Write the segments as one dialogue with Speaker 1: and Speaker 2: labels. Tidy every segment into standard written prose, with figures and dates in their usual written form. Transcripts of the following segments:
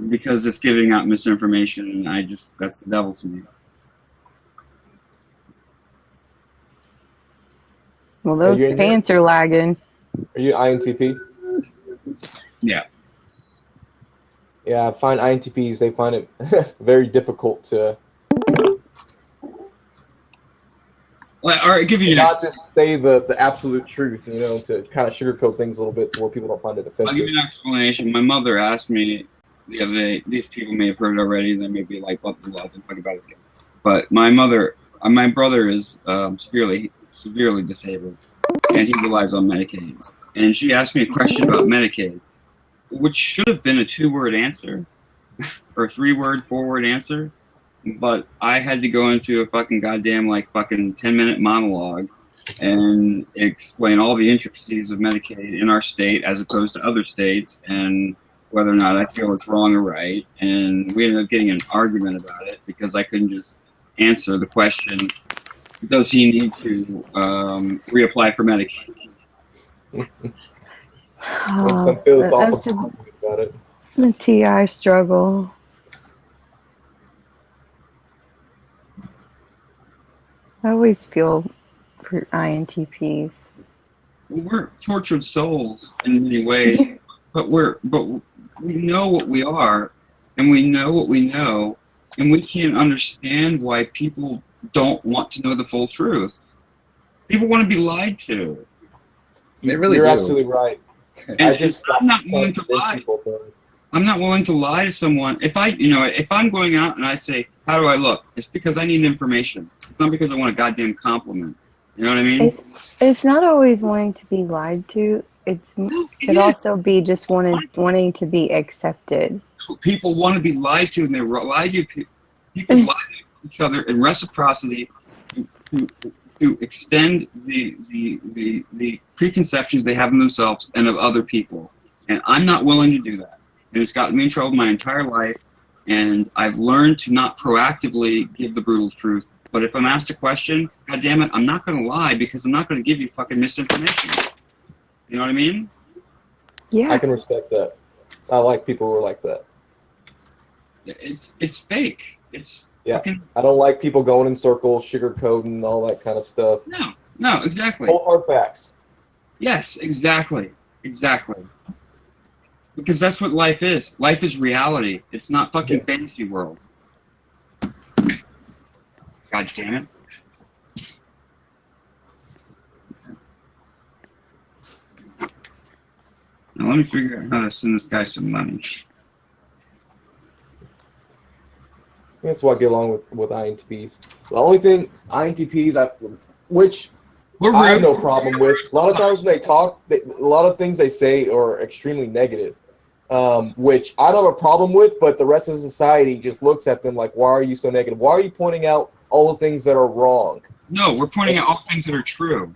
Speaker 1: because it's giving out misinformation, and that's the devil to me.
Speaker 2: Well, those pants are lagging.
Speaker 3: Are you INTP?
Speaker 1: Yeah.
Speaker 3: Yeah, I find INTPs, they find it very difficult to
Speaker 1: give you
Speaker 3: not just say the absolute truth, you know, to kind of sugarcoat things a little bit to where people don't find it offensive.
Speaker 1: I'll give you an explanation. My mother asked me the other day, these people may have heard it already, and they may be like, what the love, and talk about it again. But my brother is severely disabled, and he relies on Medicaid. And she asked me a question about Medicaid, which should have been a 2-word answer, or 3-word, 4-word answer. But I had to go into a fucking goddamn 10-minute monologue and explain all the intricacies of Medicaid in our state as opposed to other states, and whether or not I feel it's wrong or right. And we ended up getting an argument about it because I couldn't just answer the question, does he need to reapply for Medicaid?
Speaker 3: Some philosophical about it.
Speaker 2: The TI struggle. I always feel for INTPs.
Speaker 1: We're tortured souls in many ways, but we know what we are, and we know what we know, and we can't understand why people don't want to know the full truth. People want to be lied to.
Speaker 4: They really
Speaker 3: You're
Speaker 4: do.
Speaker 3: absolutely right.
Speaker 1: And I'm not willing to lie. I'm not willing to lie to someone. If I'm going out and I say, how do I look? It's because I need information. It's not because I want a goddamn compliment. You know what I mean?
Speaker 2: It's not always wanting to be lied to. It could also be just wanting to be accepted.
Speaker 1: People want to be lied to, and they lie to people lie to each other in reciprocity to extend the preconceptions they have in themselves and of other people. And I'm not willing to do that. And it's gotten me in trouble my entire life. And I've learned to not proactively give the brutal truth. But if I'm asked a question, God damn it, I'm not going to lie because I'm not going to give you fucking misinformation. You know what I mean?
Speaker 2: Yeah.
Speaker 3: I can respect that. I like people who are like that.
Speaker 1: It's fake. It's fucking...
Speaker 3: I don't like people going in circles, sugarcoating, all that kind of stuff.
Speaker 1: No, exactly.
Speaker 3: Cold hard facts.
Speaker 1: Yes, exactly. Because that's what life is. Life is reality. It's not fucking fantasy world. God damn it. Now let me figure out how to send this guy some money.
Speaker 3: That's why I get along with INTPs. The only thing INTPs, I have no problem with. A lot of times when they talk, a lot of things they say are extremely negative, which I don't have a problem with, but the rest of society just looks at them like, why are you so negative? Why are you pointing out all the things that are wrong?
Speaker 1: No, we're pointing out all things that are true.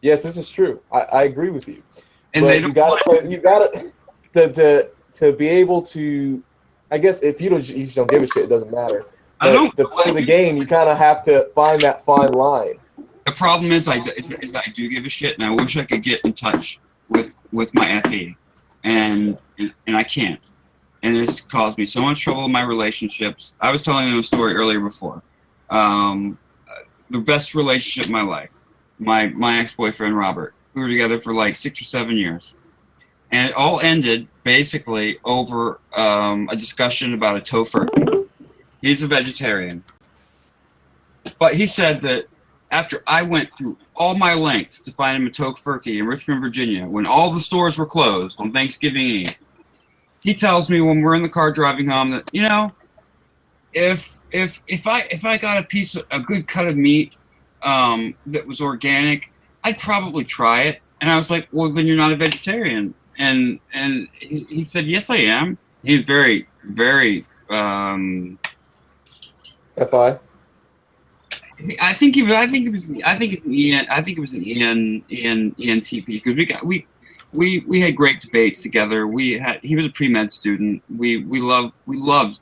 Speaker 3: Yes, this is true. I agree with you.
Speaker 1: And
Speaker 3: but you gotta to be able to, I guess if you just don't give a shit, it doesn't matter. But to play the game, you kind of have to find that fine line.
Speaker 1: The problem is I do give a shit, and I wish I could get in touch with my FE, and I can't. And it's caused me so much trouble in my relationships. I was telling them a story earlier before. The best relationship in my life, my ex-boyfriend Robert. We were together for like 6 or 7 years, and it all ended basically over a discussion about a tofurkey. He's a vegetarian, but he said that after I went through all my lengths to find him a tofurkey in Richmond, Virginia, when all the stores were closed on Thanksgiving Eve, he tells me when we're in the car driving home that, you know, if I got a good cut of meat that was organic, I'd probably try it. And I was like, well, then you're not a vegetarian. And he said, yes, I am. He's very, very
Speaker 3: FI.
Speaker 1: I think it was an ENTP because we had great debates together. He was a pre-med student. We loved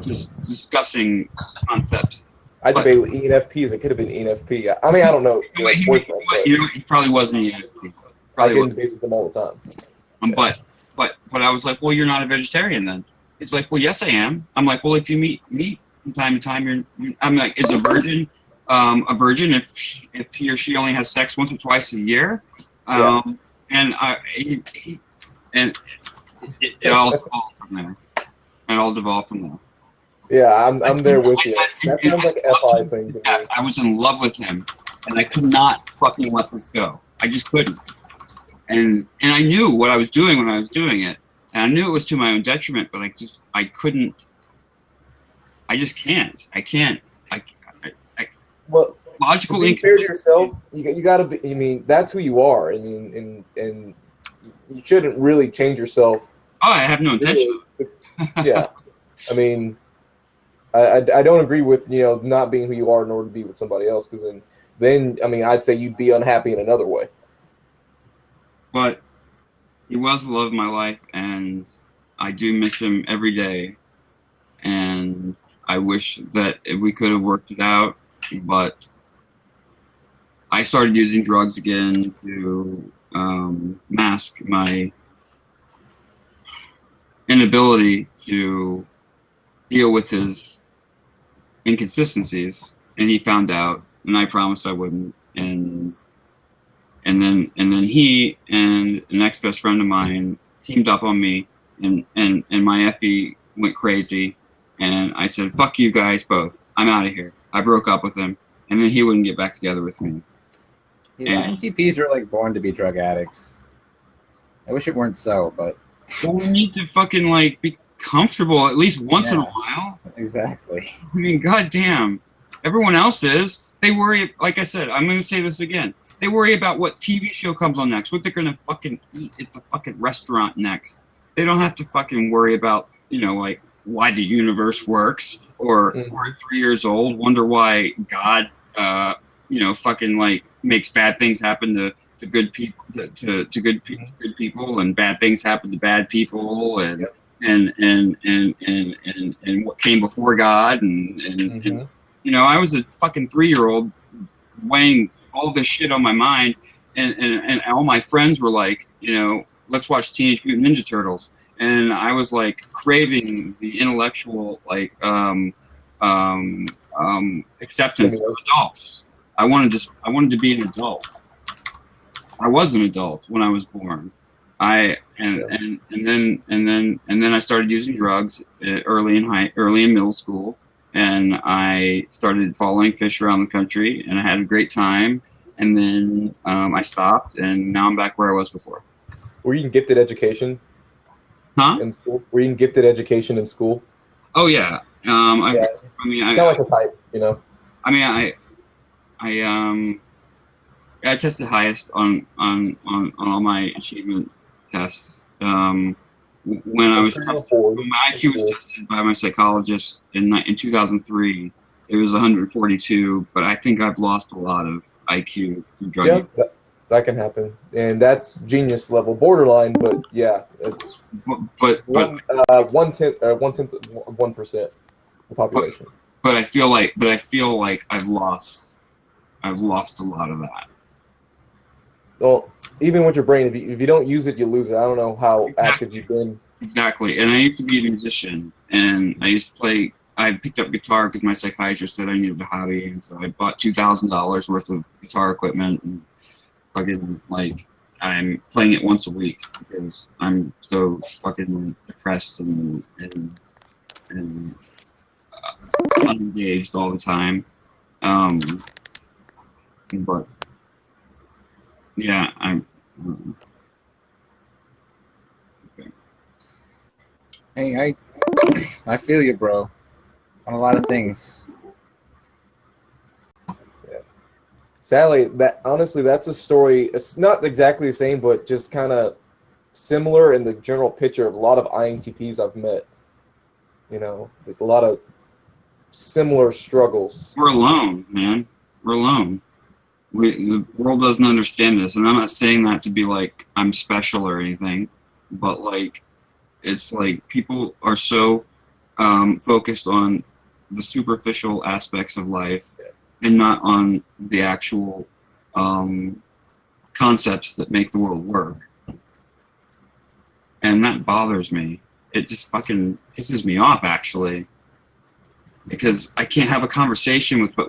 Speaker 1: just discussing concepts.
Speaker 3: I debated with ENFPs. It could have been ENFP. I mean, I don't know.
Speaker 1: He probably wasn't ENFP.
Speaker 3: I get in debates with them all the time.
Speaker 1: But I was like, well, you're not a vegetarian then. He's like, well, yes, I am. I'm like, well, if you meet from time to time, I'm like, is a virgin if he or she only has sex once or twice a year? And it all devolved from there. It all devolved from there.
Speaker 3: Yeah, I'm there with you. That sounds like an FI thing to me.
Speaker 1: I was in love with him, and I could not fucking let this go. I just couldn't. And I knew what I was doing when I was doing it, and I knew it was to my own detriment. But I couldn't. I just can't. I can't.
Speaker 3: Well,
Speaker 1: logical.
Speaker 3: To be fair to yourself, you got to be. I mean, that's who you are. I mean, and you shouldn't really change yourself.
Speaker 1: Oh, I have no intention.
Speaker 3: Yeah, I mean, I don't agree with not being who you are in order to be with somebody else, because then I mean I'd say you'd be unhappy in another way.
Speaker 1: But he was the love of my life, and I do miss him every day. And I wish that we could have worked it out, but I started using drugs again to mask my inability to deal with his inconsistencies, and he found out, and I promised I wouldn't, and then he and an ex-best friend of mine teamed up on me, and my FE went crazy, and I said, fuck you guys both, I'm out of here. I broke up with him, and then he wouldn't get back together with me.
Speaker 4: Yeah, INTPs are like born to be drug addicts. I wish it weren't so, but
Speaker 1: well, we need to fucking like be comfortable at least once in a while.
Speaker 4: Exactly.
Speaker 1: I mean, goddamn. Everyone else is. They worry, like I said, I'm going to say this again. They worry about what TV show comes on next, what they're going to fucking eat at the fucking restaurant next. They don't have to fucking worry about, like, why the universe works, or 3 years old, wonder why God, fucking, like, makes bad things happen to good people, to good people, and bad things happen to bad people, and what came before God, and I was a fucking 3-year-old weighing all this shit on my mind, and all my friends were like, let's watch Teenage Mutant Ninja Turtles, and I was like craving the intellectual acceptance of adults. I wanted to be an adult. I was an adult when I was born. And then I started using drugs early in middle school, and I started following fish around the country, and I had a great time. And then I stopped, and now I'm back where I was before.
Speaker 3: Were you in gifted education?
Speaker 1: Huh?
Speaker 3: In school? Were you in gifted education in school?
Speaker 1: Oh yeah. I
Speaker 3: sound like the type,
Speaker 1: I mean, I tested highest on all my achievement tests. When I was tested, when my IQ was tested by my psychologist in 2003, it was 142. But I think I've lost a lot of IQ through drug use.
Speaker 3: Yeah, that can happen, and that's genius level, borderline. But yeah, it's
Speaker 1: but
Speaker 3: 1/10 of 1% of the population.
Speaker 1: But I feel like I've lost a lot of that.
Speaker 3: Well, even with your brain, if you don't use it, you lose it. I don't know how active you've been.
Speaker 1: Exactly. And I used to be a musician, and I used to play. I picked up guitar because my psychiatrist said I needed a hobby, and so I bought $2,000 worth of guitar equipment, and fucking like I'm playing it once a week because I'm so fucking depressed and unengaged all the time. But yeah, I'm. Okay.
Speaker 4: Hey, I feel you, bro, on a lot of things.
Speaker 3: Yeah. Sadly, that's a story. It's not exactly the same, but just kind of similar in the general picture of a lot of INTPs I've met. A lot of similar struggles.
Speaker 1: We're alone, man. We're alone. The world doesn't understand this, and I'm not saying that to be like I'm special or anything, but like it's like people are so focused on the superficial aspects of life and not on the actual concepts that make the world work, and that bothers me. it just fucking pisses me off actually, because I can't have a conversation with for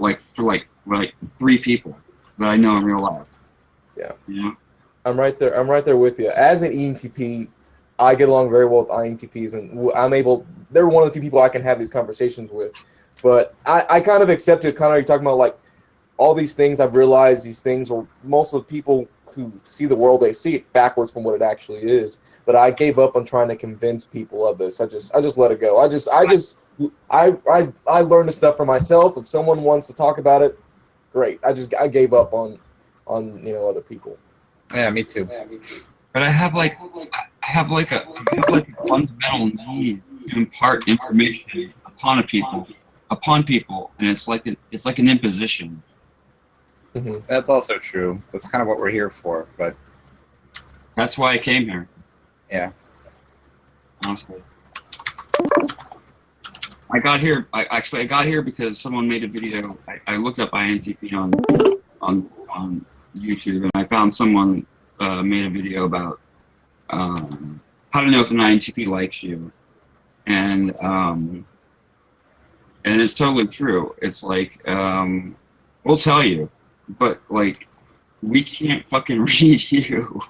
Speaker 1: 3 people that I know in real life.
Speaker 3: Yeah.
Speaker 1: You know?
Speaker 3: I'm right there. I'm right there with you. As an ENTP, I get along very well with INTPs, and I'm able. They're one of the few people I can have these conversations with. But I kind of accepted. Kind of you're talking about like all these things. I've realized these things were most of the people who see the world, they see it backwards from what it actually is. But I gave up on trying to convince people of this. I just let it go. I learned the stuff for myself. If someone wants to talk about it, great. I gave up on other people.
Speaker 4: Yeah, me too.
Speaker 1: But I have like a fundamental need to impart information upon people, and it's like an imposition.
Speaker 3: Mm-hmm.
Speaker 4: That's also true. That's kind of what we're here for. But
Speaker 1: that's why I came here.
Speaker 4: Yeah.
Speaker 1: Honestly, I got here. I got here because someone made a video. I looked up INTP on YouTube, and I found someone made a video about how to know if an INTP likes you, and it's totally true. It's like we'll tell you, but like we can't fucking read you.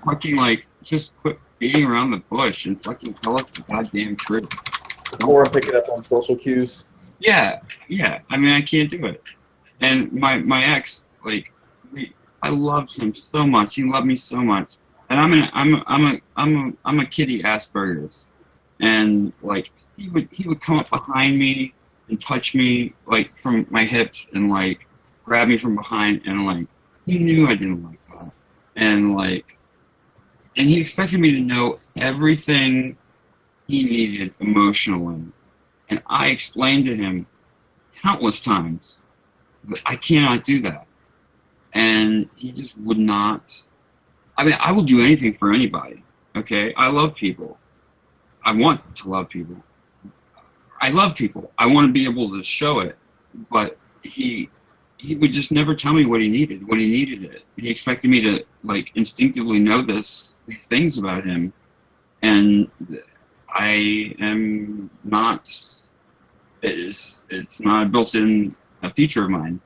Speaker 1: Fucking like just quit beating around the bush and fucking tell us the goddamn truth.
Speaker 3: Or pick it up on social cues.
Speaker 1: Yeah. I mean, I can't do it. And my ex, like, I loved him so much. He loved me so much. And I'm a kitty Asperger's, and like he would come up behind me and touch me like from my hips and like grab me from behind, and like he knew I didn't like that, and he expected me to know everything he needed emotionally, and I explained to him countless times that I cannot do that, and he just would not. I mean, I will do anything for anybody. Okay, I love people. I want to love people. I love people. I want to be able to show it, but he would just never tell me what he needed when he needed it. He expected me to like instinctively know these things about him, and I am not. It's not a built-in feature of mine.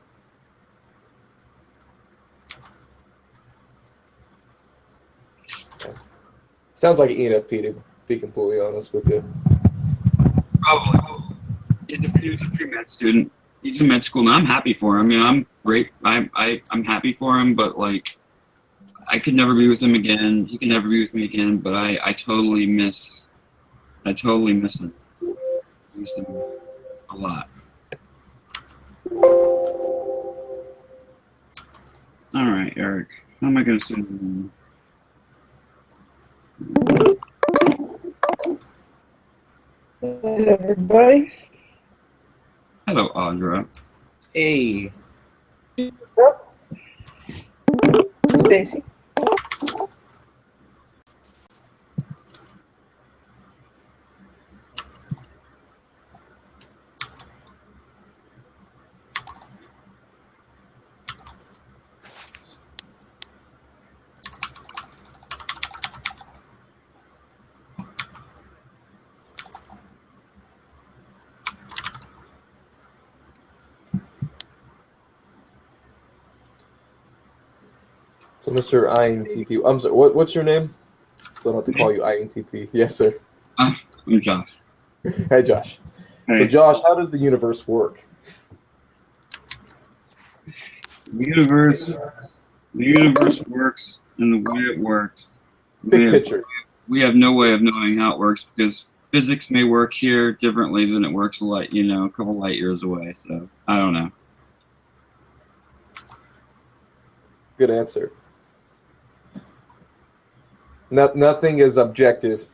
Speaker 3: Sounds like an ENFP, to be completely honest with you.
Speaker 1: Probably. He's a pre-med student. He's in med school now. I'm happy for him. I mean, I'm great. I'm happy for him, but like, I could never be with him again. He can never be with me again. But I totally miss him. I miss him a lot. All right, Eric. How am I going to send him?
Speaker 5: Hey, everybody.
Speaker 1: Hello, Audra.
Speaker 4: Hey.
Speaker 5: What's up? Stacy.
Speaker 3: So, Mr. INTP, I'm sorry, what's your name? So I don't have to call you INTP. Yes, sir.
Speaker 1: I'm Josh.
Speaker 3: Hey, Josh.
Speaker 1: Hey.
Speaker 3: So, Josh, how does the universe work?
Speaker 1: The universe works in the way it works.
Speaker 3: Big picture.
Speaker 1: We have no way of knowing how it works because physics may work here differently than it works a couple light years away. So I don't know.
Speaker 3: Good answer. Nothing is objective.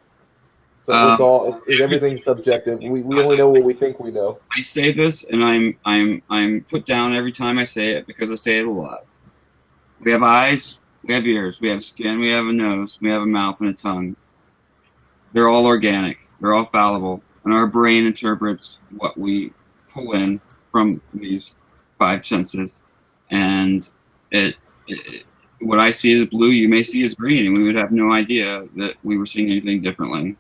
Speaker 3: So everything's subjective. We only know what we think we know.
Speaker 1: I say this, and I'm put down every time I say it because I say it a lot. We have eyes, we have ears, we have skin, we have a nose, we have a mouth and a tongue. They're all organic. They're all fallible, and our brain interprets what we pull in from these 5 senses, and what I see as blue, you may see as green, and we would have no idea that we were seeing anything differently.